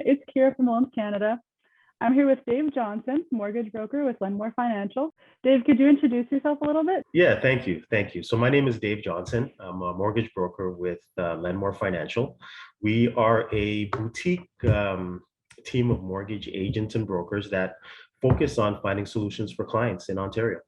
It's Kira from Loans Canada. I'm here with Dave Johnson, mortgage broker with Lendmore Financial. Dave, could you introduce yourself a little bit? Yeah, thank you. Thank you. So my name is Dave Johnson. I'm a mortgage broker with Lendmore Financial. We are a boutique team of mortgage agents and brokers that focus on finding solutions for clients in Ontario.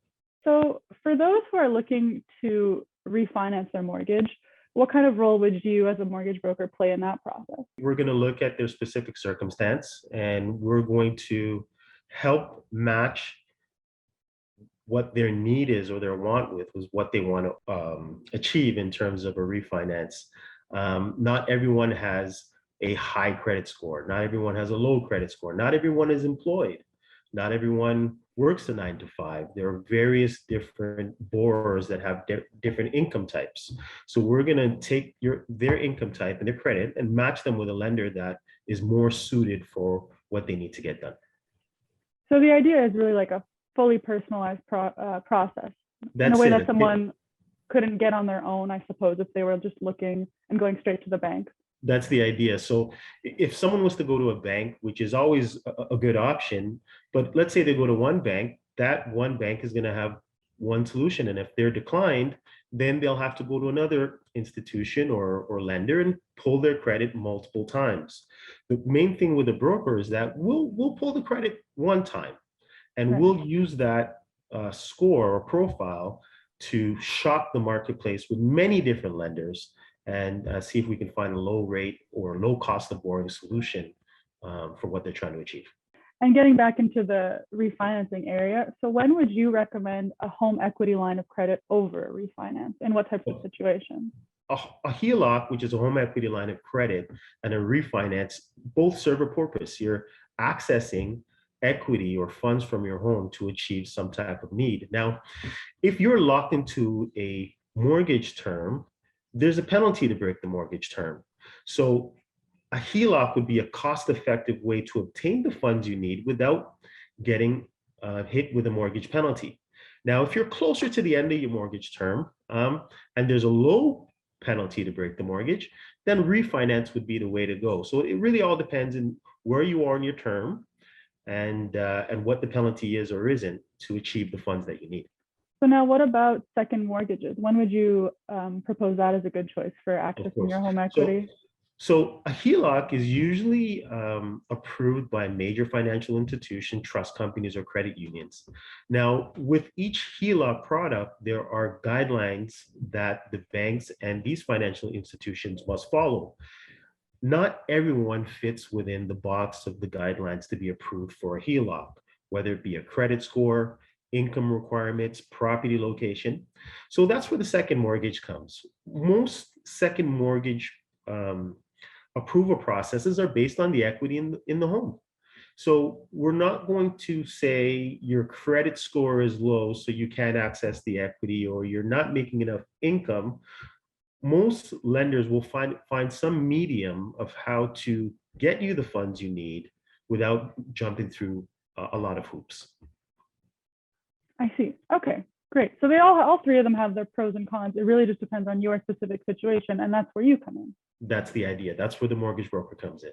So for those who are looking to refinance their mortgage, what kind of role would you as a mortgage broker play in that process? We're going to look at their specific circumstance and we're going to help match what their need is or their want with was what they want to achieve in terms of a refinance. Not everyone has a high credit score. Not everyone has a low credit score. Not everyone is employed. Not everyone works a 9 to 5. There are various different borrowers that have different income types. So we're going to take their income type and their credit and match them with a lender that is more suited for what they need to get done. So the idea is really like a fully personalized process in a way that someone couldn't get on their own, I suppose, if they were just looking and going straight to the bank. That's the idea. So if someone was to go to a bank, which is always a good option, but let's say they go to one bank, that one bank is going to have one solution. And if they're declined, then they'll have to go to another institution or lender and pull their credit multiple times. The main thing with a broker is that we'll pull the credit one time and Right. we'll use that score or profile to shop the marketplace with many different lenders and see if we can find a low rate or low cost of borrowing solution for what they're trying to achieve. And getting back into the refinancing area, so when would you recommend a home equity line of credit over a refinance? In what types of situations? A HELOC, which is a home equity line of credit, and a refinance both serve a purpose. You're accessing equity or funds from your home to achieve some type of need. Now, if you're locked into a mortgage term, there's a penalty to break the mortgage term. So a HELOC would be a cost-effective way to obtain the funds you need without getting hit with a mortgage penalty. Now, if you're closer to the end of your mortgage term and there's a low penalty to break the mortgage, then refinance would be the way to go. So it really all depends on where you are in your term and what the penalty is or isn't to achieve the funds that you need. So now what about second mortgages? When would you propose that as a good choice for accessing your home equity? So a HELOC is usually approved by major financial institution, trust companies, or credit unions. Now, with each HELOC product, there are guidelines that the banks and these financial institutions must follow. Not everyone fits within the box of the guidelines to be approved for a HELOC, whether it be a credit score, income requirements, property location. So that's where the second mortgage comes. Most second mortgage approval processes are based on the equity in the home. So we're not going to say your credit score is low, so you can't access the equity, or you're not making enough income. Most lenders will find some medium of how to get you the funds you need without jumping through a lot of hoops. I see. Okay, great. So they all three of them have their pros and cons. It really just depends on your specific situation, and that's where you come in. That's the idea. That's where the mortgage broker comes in.